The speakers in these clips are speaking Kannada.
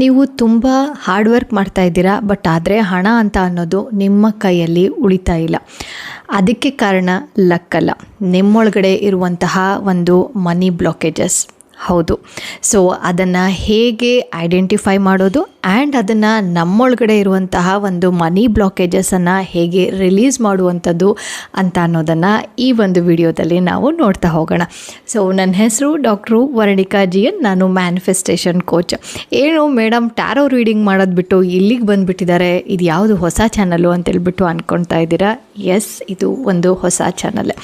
ನೀವು ತುಂಬ ಹಾರ್ಡ್ ವರ್ಕ್ ಮಾಡ್ತಾ ಇದ್ದೀರಾ, ಬಟ್ ಆದರೆ ಹಣ ಅಂತ ಅನ್ನೋದು ನಿಮ್ಮ ಕೈಯಲ್ಲಿ ಉಳಿತಾ ಇಲ್ಲ. ಅದಕ್ಕೆ ಕಾರಣ ಲಕ್ ಅಲ್ಲ, ನಿಮ್ಮೊಳಗಡೆ ಇರುವಂತಹ ಒಂದು ಮನಿ ಬ್ಲಾಕೇಜಸ್. ಹೌದು. ಸೊ ಅದನ್ನು ಹೇಗೆ ಐಡೆಂಟಿಫೈ ಮಾಡೋದು ಆ್ಯಂಡ್ ಅದನ್ನು ನಮ್ಮೊಳಗಡೆ ಇರುವಂತಹ ಒಂದು ಮನಿ ಬ್ಲಾಕೇಜಸನ್ನು ಹೇಗೆ ರಿಲೀಸ್ ಮಾಡುವಂಥದ್ದು ಅಂತ ಅನ್ನೋದನ್ನು ಈ ಒಂದು ವಿಡಿಯೋದಲ್ಲಿ ನಾವು ನೋಡ್ತಾ ಹೋಗೋಣ. ಸೊ ನನ್ನ ಹೆಸರು ಡಾಕ್ಟ್ರು ವರ್ಣಿಕಾ ಜಿಯನ್, ನಾನು ಮ್ಯಾನಿಫೆಸ್ಟೇಷನ್ ಕೋಚ್. ಏನು ಮೇಡಮ್ ಟ್ಯಾರೋ ರೀಡಿಂಗ್ ಮಾಡೋದು ಬಿಟ್ಟು ಇಲ್ಲಿಗೆ ಬಂದುಬಿಟ್ಟಿದ್ದಾರೆ, ಇದು ಯಾವುದು ಹೊಸ ಚಾನಲ್ಲು ಅಂತೇಳ್ಬಿಟ್ಟು ಅಂದ್ಕೊಳ್ತಾ ಇದ್ದೀರಾ? ಎಸ್, ಇದು ಒಂದು ಹೊಸ ಚಾನಲ್,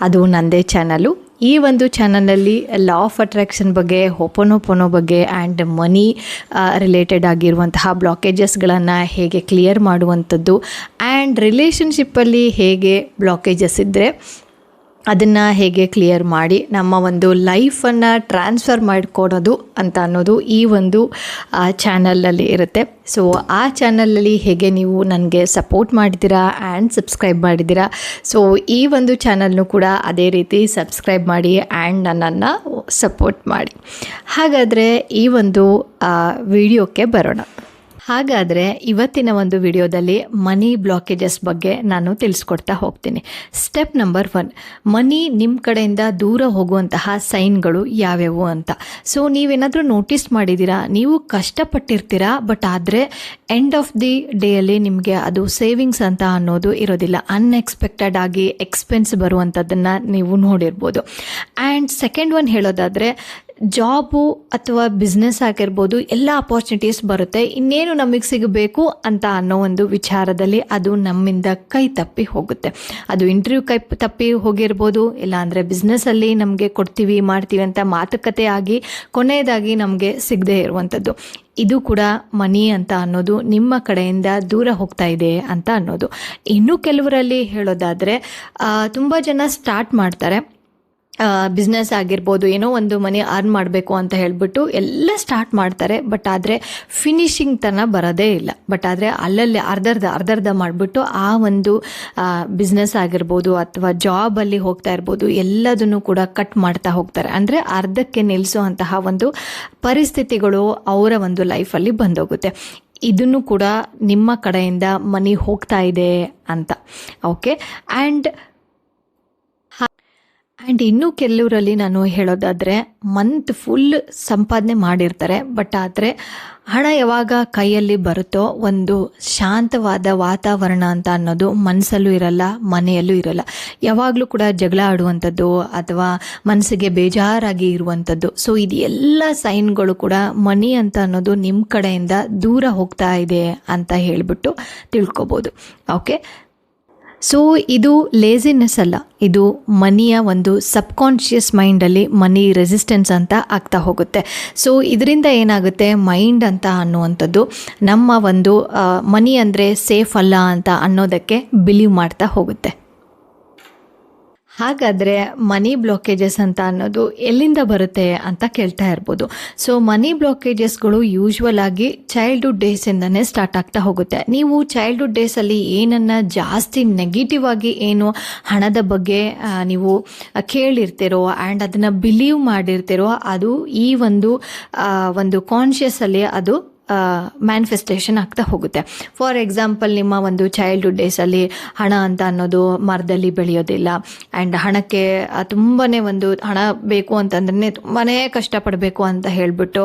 ಅದು ನನ್ನದೇ ಚಾನಲು. ಈ ಒಂದು ಚಾನಲಲ್ಲಿ ಲಾ ಆಫ್ ಅಟ್ರಾಕ್ಷನ್ ಬಗ್ಗೆ, ಹೋಪೋನೋಪೋನೋ ಬಗ್ಗೆ ಆ್ಯಂಡ್ ಮನಿ ರಿಲೇಟೆಡ್ ಆಗಿರುವಂತಹ ಬ್ಲಾಕೇಜಸ್ಗಳನ್ನು ಹೇಗೆ ಕ್ಲಿಯರ್ ಮಾಡುವಂಥದ್ದು ಆ್ಯಂಡ್ ರಿಲೇಷನ್ಶಿಪ್ಪಲ್ಲಿ ಹೇಗೆ ಬ್ಲಾಕೇಜಸ್ ಇದ್ದರೆ ಅದನ್ನು ಹೇಗೆ ಕ್ಲಿಯರ್ ಮಾಡಿ ನಮ್ಮ ಒಂದು ಲೈಫನ್ನು ಟ್ರಾನ್ಸ್ಫರ್ ಮಾಡಿಕೊಡೋದು ಅಂತ ಅನ್ನೋದು ಈ ಒಂದು ಚಾನಲಲ್ಲಿ ಇರುತ್ತೆ. ಸೊ ಆ ಚಾನಲಲ್ಲಿ ಹೇಗೆ ನೀವು ನನಗೆ ಸಪೋರ್ಟ್ ಮಾಡಿದ್ದೀರಾ ಆ್ಯಂಡ್ ಸಬ್ಸ್ಕ್ರೈಬ್ ಮಾಡಿದ್ದೀರಾ, ಸೊ ಈ ಒಂದು ಚಾನಲ್ನು ಕೂಡ ಅದೇ ರೀತಿ ಸಬ್ಸ್ಕ್ರೈಬ್ ಮಾಡಿ ಆ್ಯಂಡ್ ನನ್ನನ್ನು ಸಪೋರ್ಟ್ ಮಾಡಿ. ಹಾಗಾದರೆ ಈ ಒಂದು ವಿಡಿಯೋಕ್ಕೆ ಬರೋಣ. ಹಾಗಾದರೆ ಇವತ್ತಿನ ಒಂದು ವಿಡಿಯೋದಲ್ಲಿ ಮನಿ ಬ್ಲಾಕೇಜಸ್ ಬಗ್ಗೆ ನಾನು ತಿಳಿಸ್ಕೊಡ್ತಾ ಹೋಗ್ತೀನಿ. ಸ್ಟೆಪ್ ನಂಬರ್ 1, ಮನಿ ನಿಮ್ಮ ಕಡೆಯಿಂದ ದೂರ ಹೋಗುವಂತಹ ಸೈನ್ಗಳು ಯಾವ್ಯಾವು ಅಂತ. ಸೊ ನೀವೇನಾದರೂ ನೋಟಿಸ್ ಮಾಡಿದ್ದೀರಾ, ನೀವು ಕಷ್ಟಪಟ್ಟಿರ್ತೀರಾ, ಬಟ್ ಆದರೆ ಎಂಡ್ ಆಫ್ ದಿ ಡೇಯಲ್ಲಿ ನಿಮಗೆ ಅದು ಸೇವಿಂಗ್ಸ್ ಅಂತ ಅನ್ನೋದು ಇರೋದಿಲ್ಲ. ಅನ್ಎಕ್ಸ್ಪೆಕ್ಟೆಡ್ ಆಗಿ ಎಕ್ಸ್ಪೆನ್ಸ್ ಬರುವಂಥದ್ದನ್ನು ನೀವು ನೋಡಿರ್ಬೋದು. ಆ್ಯಂಡ್ ಸೆಕೆಂಡ್ ಒನ್ ಹೇಳೋದಾದರೆ, ಜಾಬು ಅಥವಾ ಬಿಸ್ನೆಸ್ ಆಗಿರ್ಬೋದು, ಎಲ್ಲ ಅಪಾರ್ಚುನಿಟೀಸ್ ಬರುತ್ತೆ, ಇನ್ನೇನು ನಮಗೆ ಸಿಗಬೇಕು ಅಂತ ಅನ್ನೋ ಒಂದು ವಿಚಾರದಲ್ಲಿ ಅದು ನಮ್ಮಿಂದ ಕೈ ತಪ್ಪಿ ಹೋಗುತ್ತೆ. ಅದು ಇಂಟರ್ವ್ಯೂ ಕೈ ತಪ್ಪಿ ಹೋಗಿರ್ಬೋದು, ಇಲ್ಲಾಂದರೆ ಬಿಸ್ನೆಸ್ಸಲ್ಲಿ ನಮಗೆ ಕೊಡ್ತೀವಿ ಮಾಡ್ತೀವಿ ಅಂತ ಮಾತುಕತೆ ಆಗಿ ಕೊನೆಯದಾಗಿ ನಮಗೆ ಸಿಗದೇ ಇರುವಂಥದ್ದು. ಇದು ಕೂಡ ಮನಿ ಅಂತ ಅನ್ನೋದು ನಿಮ್ಮ ಕಡೆಯಿಂದ ದೂರ ಹೋಗ್ತಾ ಇದೆ ಅಂತ ಅನ್ನೋದು. ಇನ್ನು ಕೆಲವರಲ್ಲಿ ಹೇಳೋದಾದರೆ, ತುಂಬ ಜನ ಸ್ಟಾರ್ಟ್ ಮಾಡ್ತಾರೆ, ಬಿಸ್ನೆಸ್ ಆಗಿರ್ಬೋದು, ಏನೋ ಒಂದು ಮನಿ ಅರ್ನ್ ಮಾಡಬೇಕು ಅಂತ ಹೇಳಿಬಿಟ್ಟು ಎಲ್ಲ ಸ್ಟಾರ್ಟ್ ಮಾಡ್ತಾರೆ, ಬಟ್ ಆದರೆ ಫಿನಿಶಿಂಗ್ ತನಕ ಬರೋದೇ ಇಲ್ಲ. ಬಟ್ ಆದರೆ ಅಲ್ಲಲ್ಲಿ ಅರ್ಧರ್ಧ ಮಾಡಿಬಿಟ್ಟು ಆ ಒಂದು ಬಿಸ್ನೆಸ್ ಆಗಿರ್ಬೋದು ಅಥವಾ ಜಾಬಲ್ಲಿ ಹೋಗ್ತಾ ಇರ್ಬೋದು, ಎಲ್ಲದನ್ನು ಕೂಡ ಕಟ್ ಮಾಡ್ತಾ ಹೋಗ್ತಾರೆ. ಅಂದರೆ ಅರ್ಧಕ್ಕೆ ನಿಲ್ಲಿಸುವಂತಹ ಒಂದು ಪರಿಸ್ಥಿತಿಗಳು ಅವರ ಒಂದು ಲೈಫಲ್ಲಿ ಬಂದೋಗುತ್ತೆ. ಇದನ್ನು ಕೂಡ ನಿಮ್ಮ ಕಡೆಯಿಂದ ಮನಿ ಹೋಗ್ತಾ ಇದೆ ಅಂತ. ಓಕೆ. ಆ್ಯಂಡ್ ಇನ್ನೂ ಕೆಲವರಲ್ಲಿ ನಾನು ಹೇಳೋದಾದರೆ, ಮಂತ್ ಫುಲ್ ಸಂಪಾದನೆ ಮಾಡಿರ್ತಾರೆ, ಬಟ್ ಆದರೆ ಹಣ ಯಾವಾಗ ಕೈಯಲ್ಲಿ ಬರುತ್ತೋ ಒಂದು ಶಾಂತವಾದ ವಾತಾವರಣ ಅಂತ ಅನ್ನೋದು ಮನಸ್ಸಲ್ಲೂ ಇರಲ್ಲ, ಮನೆಯಲ್ಲೂ ಇರಲ್ಲ. ಯಾವಾಗಲೂ ಕೂಡ ಜಗಳ ಆಡುವಂಥದ್ದು ಅಥವಾ ಮನಸ್ಸಿಗೆ ಬೇಜಾರಾಗಿ ಇರುವಂಥದ್ದು. ಸೊ ಇದು ಎಲ್ಲ ಸೈನ್ಗಳು ಕೂಡ ಮನಿ ಅಂತ ಅನ್ನೋದು ನಿಮ್ಮ ಕಡೆಯಿಂದ ದೂರ ಹೋಗ್ತಾ ಇದೆ ಅಂತ ಹೇಳಿಬಿಟ್ಟು ತಿಳ್ಕೊಬೋದು. ಓಕೆ. ಸೊ ಇದು ಲೇಸಿನೆಸ್ ಅಲ್ಲ, ಇದು ಮನಿಯ ಒಂದು ಸಬ್ಕಾನ್ಷಿಯಸ್ ಮೈಂಡಲ್ಲಿ ಮನಿ ರೆಸಿಸ್ಟೆನ್ಸ್ ಅಂತ ಆಗ್ತಾ ಹೋಗುತ್ತೆ. ಸೊ ಇದರಿಂದ ಏನಾಗುತ್ತೆ, ಮೈಂಡ್ ಅಂತ ಅನ್ನುವಂಥದ್ದು ನಮ್ಮ ಒಂದು ಮನಿ ಅಂದರೆ ಸೇಫ್ ಅಲ್ಲ ಅಂತ ಅನ್ನೋದಕ್ಕೆ ಬಿಲೀವ್ ಮಾಡ್ತಾ ಹೋಗುತ್ತೆ. ಹಾಗಾದರೆ ಮನಿ ಬ್ಲಾಕೇಜಸ್ ಅಂತ ಅನ್ನೋದು ಎಲ್ಲಿಂದ ಬರುತ್ತೆ ಅಂತ ಕೇಳ್ತಾ ಇರ್ಬೋದು. ಸೊ ಮನಿ ಬ್ಲಾಕೇಜಸ್ಗಳು ಯೂಶ್ವಲ್ ಆಗಿ ಚೈಲ್ಡ್ಹುಡ್ ಡೇಸಿಂದನೇ ಸ್ಟಾರ್ಟ್ ಆಗ್ತಾ ಹೋಗುತ್ತೆ. ನೀವು ಚೈಲ್ಡ್ಹುಡ್ ಡೇಸಲ್ಲಿ ಏನನ್ನು ಜಾಸ್ತಿ ನೆಗೆಟಿವ್ ಆಗಿ ಏನು ಹಣದ ಬಗ್ಗೆ ನೀವು ಕೇಳಿರ್ತೀರೋ ಆ್ಯಂಡ್ ಅದನ್ನು ಬಿಲೀವ್ ಮಾಡಿರ್ತೀರೋ, ಅದು ಈ ಒಂದು ಕಾನ್ಷಿಯಸ್ಸಲ್ಲಿ ಅದು ಮ್ಯಾನಿಫೆಸ್ಟೇಷನ್ ಆಗ್ತಾ ಹೋಗುತ್ತೆ. ಫಾರ್ ಎಕ್ಸಾಂಪಲ್, ನಿಮ್ಮ ಒಂದು ಚೈಲ್ಡ್ಹುಡ್ ಡೇಸಲ್ಲಿ ಹಣ ಅಂತ ಅನ್ನೋದು ಮರದಲ್ಲಿ ಬೆಳೆಯೋದಿಲ್ಲ ಆ್ಯಂಡ್ ಹಣಕ್ಕೆ ತುಂಬಾ ಒಂದು ಹಣ ಬೇಕು ಅಂತಂದ್ರೆ ತುಂಬಾ ಕಷ್ಟಪಡಬೇಕು ಅಂತ ಹೇಳಿಬಿಟ್ಟು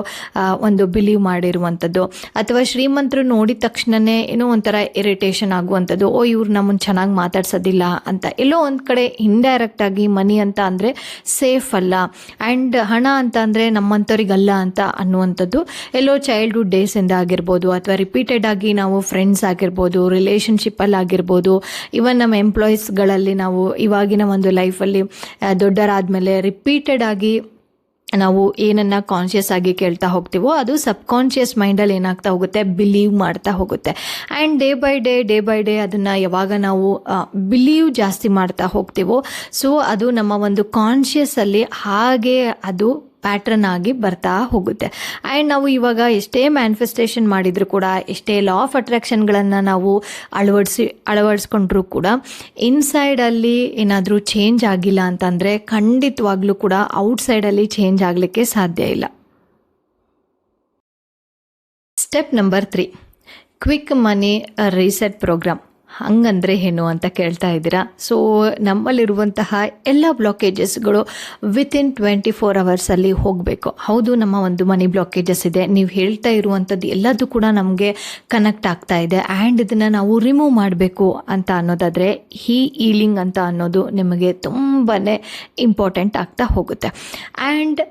ಒಂದು ಬಿಲೀವ್ ಮಾಡಿರುವಂಥದ್ದು. ಅಥವಾ ಶ್ರೀಮಂತರು ನೋಡಿದ ತಕ್ಷಣವೇ ಏನೋ ಒಂಥರ ಇರಿಟೇಷನ್ ಆಗುವಂಥದ್ದು, ಇವ್ರು ನಮ್ಮನ್ನು ಚೆನ್ನಾಗಿ ಮಾತಾಡ್ಸೋದಿಲ್ಲ ಅಂತ. ಎಲ್ಲೋ ಒಂದು ಕಡೆ ಇಂಡೈರೆಕ್ಟಾಗಿ ಮನಿ ಅಂತ ಅಂದರೆ ಸೇಫ್ ಅಲ್ಲ ಆ್ಯಂಡ್ ಹಣ ಅಂತ ಅಂದರೆ ನಮ್ಮಂಥವ್ರಿಗಲ್ಲ ಅಂತ ಅನ್ನುವಂಥದ್ದು ಎಲ್ಲೋ ಚೈಲ್ಡ್ಹುಡ್ ಡೇಸ್ ಇಂದ ಆಗಿರ್ಬೋದು, ಅಥವಾ ರಿಪೀಟೆಡ್ ಆಗಿ ನಾವು ಫ್ರೆಂಡ್ಸ್ ಆಗಿರ್ಬೋದು, ರಿಲೇಷನ್ಶಿಪ್ಪಲ್ಲಿ ಆಗಿರ್ಬೋದು, ಇವನ್ ನಮ್ಮ ಎಂಪ್ಲಾಯೀಸ್ಗಳಲ್ಲಿ ನಾವು ಇವಾಗಿನ ಒಂದು ಲೈಫಲ್ಲಿ ದೊಡ್ಡರಾದಮೇಲೆ ರಿಪೀಟೆಡ್ ಆಗಿ ನಾವು ಏನನ್ನು ಕಾನ್ಷಿಯಸ್ ಆಗಿ ಕೇಳ್ತಾ ಹೋಗ್ತೀವೋ ಅದು ಸಬ್ಕಾನ್ಷಿಯಸ್ ಮೈಂಡಲ್ಲಿ ಏನಾಗ್ತಾ ಹೋಗುತ್ತೆ, ಬಿಲೀವ್ ಮಾಡ್ತಾ ಹೋಗುತ್ತೆ. ಆ್ಯಂಡ್ ಡೇ ಬೈ ಡೇ ಅದನ್ನು ಯಾವಾಗ ನಾವು ಬಿಲೀವ್ ಜಾಸ್ತಿ ಮಾಡ್ತಾ ಹೋಗ್ತೀವೋ, ಸೊ ಅದು ನಮ್ಮ ಒಂದು ಕಾನ್ಷಿಯಸ್ಸಲ್ಲಿ ಹಾಗೆ ಅದು ಪ್ಯಾಟ್ರನ್ ಆಗಿ ಬರ್ತಾ ಹೋಗುತ್ತೆ. ಆ್ಯಂಡ್ ನಾವು ಇವಾಗ ಎಷ್ಟೇ ಮ್ಯಾನಿಫೆಸ್ಟೇಷನ್ ಮಾಡಿದರೂ ಕೂಡ, ಎಷ್ಟೇ ಲಾ ಆಫ್ ಅಟ್ರಾಕ್ಷನ್ಗಳನ್ನು ನಾವು ಅಳವಡಿಸ್ಕೊಂಡ್ರೂ ಕೂಡ ಇನ್ಸೈಡಲ್ಲಿ ಏನಾದರೂ ಚೇಂಜ್ ಆಗಿಲ್ಲ ಅಂತಂದರೆ ಖಂಡಿತವಾಗ್ಲೂ ಕೂಡ ಔಟ್ಸೈಡಲ್ಲಿ ಚೇಂಜ್ ಆಗಲಿಕ್ಕೆ ಸಾಧ್ಯ ಇಲ್ಲ. ಸ್ಟೆಪ್ ನಂಬರ್ 3, ಕ್ವಿಕ್ ಮನಿ ರೀಸೆಟ್ ಪ್ರೋಗ್ರಾಮ್. ಹಂಗಂದರೆ ಏನು ಅಂತ ಕೇಳ್ತಾ ಇದ್ದೀರಾ. ಸೊ ನಮ್ಮಲ್ಲಿರುವಂತಹ ಎಲ್ಲ ಬ್ಲಾಕೇಜಸ್ಗಳು ವಿತಿನ್ 24 ಅವರ್ಸಲ್ಲಿ ಹೋಗಬೇಕು. ಹೌದು, ನಮ್ಮ ಒಂದು ಮನಿ ಬ್ಲಾಕೇಜಸ್ ಇದೆ, ನೀವು ಹೇಳ್ತಾ ಇರುವಂಥದ್ದು ಎಲ್ಲದೂ ಕೂಡ ನಮಗೆ ಕನೆಕ್ಟ್ ಆಗ್ತಾ ಇದೆ ಆ್ಯಂಡ್ ಇದನ್ನು ನಾವು ರಿಮೂವ್ ಮಾಡಬೇಕು ಅಂತ ಅನ್ನೋದಾದರೆ ಹೀಲಿಂಗ್ ಅಂತ ಅನ್ನೋದು ನಿಮಗೆ ತುಂಬಾ ಇಂಪಾರ್ಟೆಂಟ್ ಆಗ್ತಾ ಹೋಗುತ್ತೆ. ಆ್ಯಂಡ್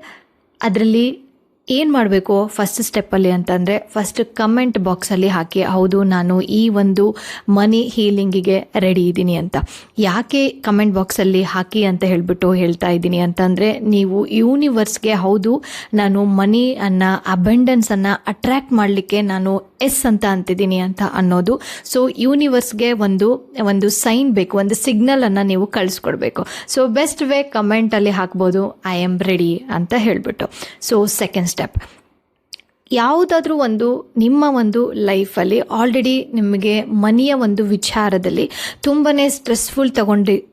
ಅದರಲ್ಲಿ ಏನು ಮಾಡಬೇಕು ಫಸ್ಟ್ ಸ್ಟೆಪ್ಪಲ್ಲಿ ಅಂತಂದರೆ, ಫಸ್ಟ್ ಕಮೆಂಟ್ ಬಾಕ್ಸಲ್ಲಿ ಹಾಕಿ, ಹೌದು ನಾನು ಈ ಒಂದು ಮನಿ ಹೀಲಿಂಗಿಗೆ ರೆಡಿ ಇದ್ದೀನಿ ಅಂತ. ಯಾಕೆ ಕಮೆಂಟ್ ಬಾಕ್ಸಲ್ಲಿ ಹಾಕಿ ಅಂತ ಹೇಳ್ತಾ ಇದ್ದೀನಿ ಅಂತಂದರೆ, ನೀವು ಯೂನಿವರ್ಸ್ಗೆ ಹೌದು ನಾನು ಅಬೆಂಡೆನ್ಸನ್ನು ಅಟ್ರ್ಯಾಕ್ಟ್ ಮಾಡಲಿಕ್ಕೆ ನಾನು ಎಸ್ ಅಂತ ಅಂತಿದ್ದೀನಿ ಅಂತ ಅನ್ನೋದು. ಸೊ ಯೂನಿವರ್ಸ್ಗೆ ಒಂದು ಸೈನ್ ಬೇಕು, ಒಂದು ಸಿಗ್ನಲನ್ನು ನೀವು ಕಳಿಸ್ಕೊಡ್ಬೇಕು. ಸೊ ಬೆಸ್ಟ್ ವೇ ಕಮೆಂಟಲ್ಲಿ ಹಾಕ್ಬೋದು, ಐ ಆಮ್ ರೆಡಿ ಅಂತ ಹೇಳಿಬಿಟ್ಟು. ಸೊ ಸೆಕೆಂಡ್ ಸ್ಟೆಪ್, ಯಾವುದಾದ್ರೂ ನಿಮ್ಮ ಲೈಫಲ್ಲಿ ಆಲ್ರೆಡಿ ನಿಮಗೆ ಮನಿಯ ಒಂದು ವಿಚಾರದಲ್ಲಿ ತುಂಬಾ ಸ್ಟ್ರೆಸ್ಫುಲ್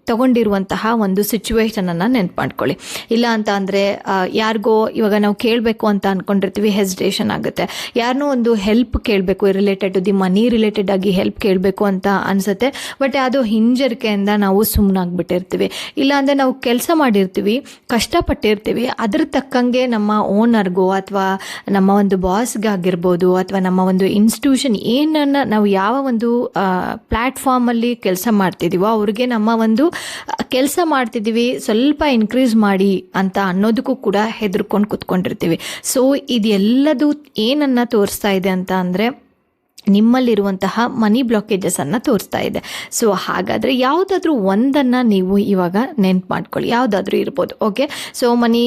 ತಗೊಂಡಿರುವಂತಹ ಒಂದು ಸಿಚುವೇಶನನ್ನು ನೆನ್ಪು ಮಾಡ್ಕೊಳ್ಳಿ. ಇಲ್ಲ ಅಂತ ಅಂದರೆ ಯಾರಿಗೋ ಇವಾಗ ನಾವು ಕೇಳಬೇಕು ಅಂತ ಅಂದ್ಕೊಂಡಿರ್ತೀವಿ, ಹೆಸಿಟೇಷನ್ ಆಗುತ್ತೆ. ಯಾರನ್ನೋ ಒಂದು ಹೆಲ್ಪ್ ಕೇಳಬೇಕು related to the money related ಆಗಿ ಹೆಲ್ಪ್ ಕೇಳಬೇಕು ಅಂತ ಅನಿಸುತ್ತೆ, ಬಟ್ ಅದು ಹಿಂಜರಿಕೆಯಿಂದ ನಾವು ಸುಮ್ಮನಾಗ್ಬಿಟ್ಟಿರ್ತೀವಿ. ಇಲ್ಲ ಅಂದರೆ ನಾವು ಕೆಲಸ ಮಾಡಿರ್ತೀವಿ, ಕಷ್ಟಪಟ್ಟಿರ್ತೀವಿ, ಅದ್ರ ತಕ್ಕಂಗೆ ನಮ್ಮ ಓನರ್ಗೋ ಅಥವಾ ನಮ್ಮ ಒಂದು ಬಾಸ್ಗಾಗಿರ್ಬೋದು ಅಥವಾ ನಮ್ಮ ಒಂದು ಇನ್ಸ್ಟಿಟ್ಯೂಷನ್ ಏನನ್ನು ನಾವು ಯಾವ ಒಂದು ಪ್ಲ್ಯಾಟ್ಫಾರ್ಮಲ್ಲಿ ಕೆಲಸ ಮಾಡ್ತಿದ್ದೀವೋ ಅವ್ರಿಗೆ ನಮ್ಮ ಒಂದು ಕೆಲಸ ಮಾಡ್ತಿದ್ದೀವಿ ಸ್ವಲ್ಪ ಇನ್ಕ್ರೀಸ್ ಮಾಡಿ ಅಂತ ಅನ್ನೋದಕ್ಕೂ ಕೂಡ ಹೆದರ್ಕೊಂಡು ಕೂತ್ಕೊಂಡಿರ್ತೀವಿ. ಸೊ ಇದೆಲ್ಲದು ಏನನ್ನು ತೋರಿಸ್ತಾ ಇದೆ ಅಂತ ಅಂದರೆ ನಿಮ್ಮಲ್ಲಿರುವಂತಹ ಮನಿ ಬ್ಲಾಕೇಜಸನ್ನು ತೋರಿಸ್ತಾ ಇದೆ. ಸೊ ಹಾಗಾದರೆ ಯಾವುದಾದ್ರೂ ಒಂದನ್ನು ನೀವು ಇವಾಗ ನೆನ್ಪು ಮಾಡ್ಕೊಳ್ಳಿ, ಯಾವುದಾದ್ರೂ ಇರ್ಬೋದು. ಓಕೆ, ಸೊ ಮನಿ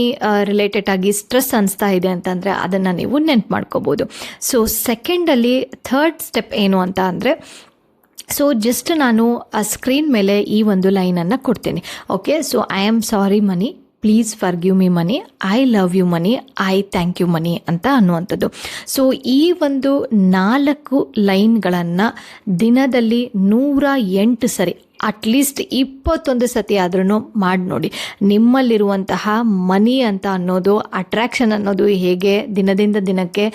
ರಿಲೇಟೆಡ್ ಆಗಿ ಸ್ಟ್ರೆಸ್ ಅನಿಸ್ತಾ ಇದೆ ಅಂತಂದರೆ ಅದನ್ನು ನೀವು ನೆನ್ಪು ಮಾಡ್ಕೋಬೋದು. ಸೊ ಸೆಕೆಂಡಲ್ಲಿ ಥರ್ಡ್ ಸ್ಟೆಪ್ ಏನು ಅಂತ ಅಂದರೆ, ಸೊ ಜಸ್ಟ್ ನಾನು ಆ ಸ್ಕ್ರೀನ್ ಮೇಲೆ ಈ ಒಂದು ಲೈನನ್ನು ಕೊಡ್ತೀನಿ. Okay, so I am sorry money, please forgive me money, I love you money, I thank you money ಅಂತ ಅನ್ನುವಂಥದ್ದು. ಸೊ ಈ ಒಂದು 4 ಲೈನ್ಗಳನ್ನು ದಿನದಲ್ಲಿ 108 ಸರಿ, ಅಟ್ಲೀಸ್ಟ್ 21 ಸತಿ ಆದ್ರೂ ಮಾಡಿ ನೋಡಿ. ನಿಮ್ಮಲ್ಲಿರುವಂತಹ ಮನಿ ಅಂತ ಅನ್ನೋದು, ಅಟ್ರಾಕ್ಷನ್ ಅನ್ನೋದು ಹೇಗೆ ದಿನದಿಂದ ದಿನಕ್ಕೆ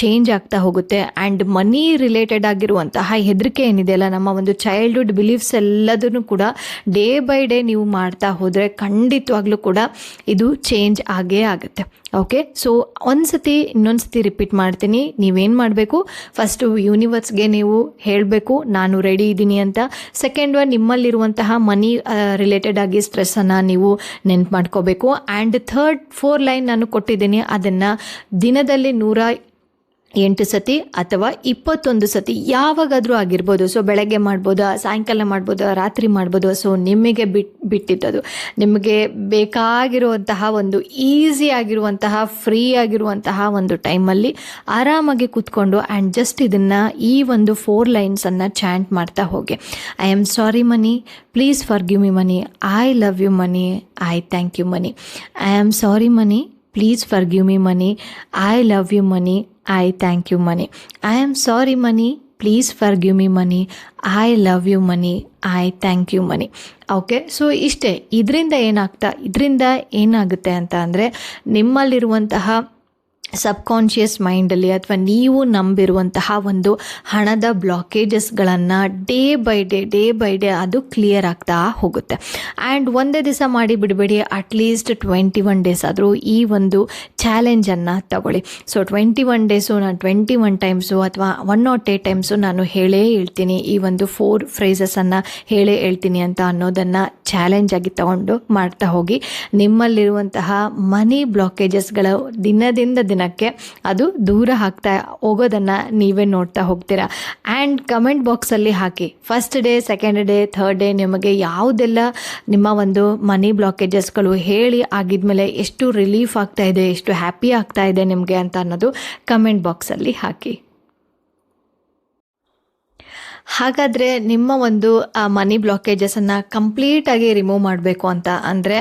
ಚೇಂಜ್ ಆಗ್ತಾ ಹೋಗುತ್ತೆ. ಆ್ಯಂಡ್ ಮನಿ ರಿಲೇಟೆಡ್ ಆಗಿರುವಂತಹ ಹೆದರಿಕೆ ಏನಿದೆಯಲ್ಲ, ನಮ್ಮ ಒಂದು ಚೈಲ್ಡ್ಹುಡ್ ಬಿಲೀಫ್ಸ್ ಎಲ್ಲದನ್ನು ಕೂಡ ಡೇ ಬೈ ಡೇ ನೀವು ಮಾಡ್ತಾ ಹೋದರೆ ಖಂಡಿತವಾಗ್ಲೂ ಕೂಡ ಇದು ಚೇಂಜ್ ಆಗೇ ಆಗುತ್ತೆ. ಓಕೆ, ಸೊ ಇನ್ನೊಂದು ಸತಿ ರಿಪೀಟ್ ಮಾಡ್ತೀನಿ. ನೀವೇನು ಮಾಡಬೇಕು, ಫಸ್ಟು ಯೂನಿವರ್ಸ್ಗೆ ನೀವು ಹೇಳಬೇಕು ನಾನು ರೆಡಿ ಇದ್ದೀನಿ ಅಂತ. ಸೆಕೆಂಡ್ ನಿಮ್ಮಲ್ಲಿರುವಂತಹ ಮನಿ ರಿಲೇಟೆಡ್ ಆಗಿ ಸ್ಟ್ರೆಸ್ಸನ್ನು ನೀವು ನೆನ್ಪು ಮಾಡ್ಕೋಬೇಕು. ಆ್ಯಂಡ್ 4 ಲೈನ್ ನಾನು ಕೊಟ್ಟಿದ್ದೀನಿ, ಅದನ್ನು ದಿನದಲ್ಲಿ 108 ಸತಿ ಅಥವಾ 21 ಸತಿ ಯಾವಾಗಾದರೂ ಆಗಿರ್ಬೋದು. ಸೊ ಬೆಳಗ್ಗೆ ಮಾಡ್ಬೋದು, ಸಾಯಂಕಾಲ ಮಾಡ್ಬೋದು, ರಾತ್ರಿ ಮಾಡ್ಬೋದು. ಸೊ ನಿಮಗೆ ಬಿಟ್ಟಿದ್ದದು, ನಿಮಗೆ ಬೇಕಾಗಿರುವಂತಹ ಒಂದು ಈಸಿ ಆಗಿರುವಂತಹ ಫ್ರೀ ಆಗಿರುವಂತಹ ಒಂದು ಟೈಮಲ್ಲಿ ಆರಾಮಾಗಿ ಕೂತ್ಕೊಂಡು ಆ್ಯಂಡ್ ಜಸ್ಟ್ ಇದನ್ನು ಈ ಒಂದು 4 ಲೈನ್ಸನ್ನು ಚಾಂಟ್ ಮಾಡ್ತಾ ಹೋಗಿ. I am sorry money, please forgive me money, I love you money, I thank you money. I am sorry money, please forgive me money, I love you money, I thank you money. I am sorry money, please forgive me money, I love you money, I thank you money. Okay, so ಇಷ್ಟೇ. ಇದರಿಂದ ಏನಾಗುತ್ತೆ ಅಂತ ಅಂದರೆ, ನಿಮ್ಮಲ್ಲಿರುವಂತಹ ಸಬ್ಕಾನ್ಷಿಯಸ್ ಮೈಂಡಲ್ಲಿ ಅಥವಾ ನೀವು ನಂಬಿರುವಂತಹ ಒಂದು ಹಣದ ಬ್ಲಾಕೇಜಸ್ಗಳನ್ನು ಡೇ ಬೈ ಡೇ ಅದು ಕ್ಲಿಯರ್ ಆಗ್ತಾ ಹೋಗುತ್ತೆ. ಆ್ಯಂಡ್ ಒಂದೇ ದಿವಸ ಮಾಡಿ ಬಿಡಬೇಡಿ, ಅಟ್ಲೀಸ್ಟ್ 21 ಡೇಸ್ ಆದರೂ ಈ ಒಂದು ಚಾಲೆಂಜನ್ನು ತಗೊಳ್ಳಿ. ಸೊ 21 ಡೇಸು ನಾನು 21 ಟೈಮ್ಸು ಅಥವಾ 108 ಟೈಮ್ಸು ನಾನು ಹೇಳ್ತೀನಿ, ಈ ಒಂದು 4 ಫ್ರೇಸಸನ್ನು ಹೇಳ್ತೀನಿ ಅಂತ ಅನ್ನೋದನ್ನು ಚಾಲೆಂಜ್ ಆಗಿ ತಗೊಂಡು ಮಾಡ್ತಾ ಹೋಗಿ. ನಿಮ್ಮಲ್ಲಿರುವಂತಹ ಮನಿ ಬ್ಲಾಕೇಜಸ್ಗಳು ದಿನದಿಂದ ದಿನಕ್ಕೆ ಅದು ದೂರ ಆಗ್ತಾ ಹೋಗೋದನ್ನು ನೀವೇ ನೋಡ್ತಾ ಹೋಗ್ತೀರಾ. ಆ್ಯಂಡ್ ಕಮೆಂಟ್ ಬಾಕ್ಸಲ್ಲಿ ಹಾಕಿ, first day, second day, third day ನಿಮಗೆ ಯಾವುದೆಲ್ಲ ನಿಮ್ಮ ಒಂದು ಮನಿ ಬ್ಲಾಕೇಜಸ್ಗಳು ಹೇಳಿ ಆಗಿದ್ಮೇಲೆ ಎಷ್ಟು ರಿಲೀಫ್ ಆಗ್ತಾ ಇದೆ, ಎಷ್ಟು ಹ್ಯಾಪಿ ಆಗ್ತಾ ಇದೆ ನಿಮಗೆ ಅಂತ ಅನ್ನೋದು ಕಮೆಂಟ್ ಬಾಕ್ಸಲ್ಲಿ ಹಾಕಿ. ಹಾಗಾದರೆ ನಿಮ್ಮ ಒಂದು ಮನಿ ಬ್ಲಾಕೇಜಸನ್ನು ಕಂಪ್ಲೀಟಾಗಿ ರಿಮೂವ್ ಮಾಡಬೇಕು ಅಂತ ಅಂದರೆ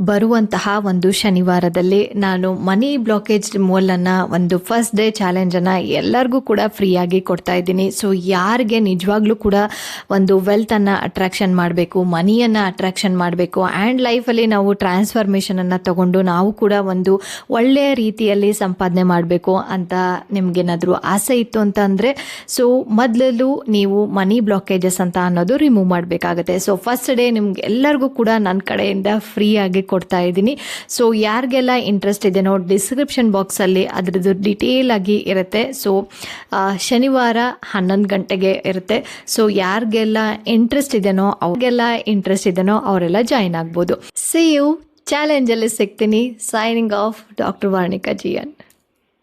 ಬರುವಂತಹ ಒಂದು ಶನಿವಾರದಲ್ಲಿ ನಾನು ಮನಿ ಬ್ಲಾಕೇಜ್ ರಿಮೂವಲನ್ನು ಒಂದು ಫಸ್ಟ್ ಡೇ ಚಾಲೆಂಜನ್ನು ಎಲ್ಲರಿಗೂ ಕೂಡ ಫ್ರೀಯಾಗಿ ಕೊಡ್ತಾ ಇದ್ದೀನಿ. ಸೊ ಯಾರಿಗೆ ನಿಜವಾಗ್ಲೂ ಕೂಡ ಒಂದು ವೆಲ್ತನ್ನು ಅಟ್ರಾಕ್ಷನ್ ಮಾಡಬೇಕು, ಮನಿಯನ್ನು ಅಟ್ರಾಕ್ಷನ್ ಮಾಡಬೇಕು ಆ್ಯಂಡ್ ಲೈಫಲ್ಲಿ ನಾವು ಟ್ರಾನ್ಸ್ಫಾರ್ಮೇಷನನ್ನು ತಗೊಂಡು ನಾವು ಕೂಡ ಒಂದು ಒಳ್ಳೆಯ ರೀತಿಯಲ್ಲಿ ಸಂಪಾದನೆ ಮಾಡಬೇಕು ಅಂತ ನಿಮಗೇನಾದರೂ ಆಸೆ ಇತ್ತು ಅಂತ ಅಂದರೆ ಸೊ ಮೊದಲು ನೀವು ಮನಿ ಬ್ಲಾಕೇಜಸ್ ಅಂತ ಅನ್ನೋದು ರಿಮೂವ್ ಮಾಡಬೇಕಾಗುತ್ತೆ. ಸೊ ಫಸ್ಟ್ ಡೇ ನಿಮ್ಗೆ ಎಲ್ಲರಿಗೂ ಕೂಡ ನನ್ನ ಕಡೆಯಿಂದ ಫ್ರೀ ಆಗಿ ಕೊಡ್ತಾ ಇದ್ದೀನಿ. ಸೊ ಯಾರಿಗೆಲ್ಲ ಇಂಟ್ರೆಸ್ಟ್ ಇದೆನೋ ಡಿಸ್ಕ್ರಿಪ್ಷನ್ ಬಾಕ್ಸಲ್ಲಿ ಅದರದ್ದು ಡಿಟೇಲ್ ಆಗಿ ಇರುತ್ತೆ. ಸೊ ಶನಿವಾರ 11 ಗಂಟೆಗೆ ಇರುತ್ತೆ. ಸೊ ಯಾರಿಗೆಲ್ಲ ಇಂಟ್ರೆಸ್ಟ್ ಇದೆನೋ ಅವರೆಲ್ಲ ಜಾಯಿನ್ ಆಗ್ಬೋದು. ಸಿ ಯು ಚಾಲೆಂಜಲ್ಲಿ ಸಿಗ್ತೀನಿ. Signing off doctor Varnika ಜಿಯನ್.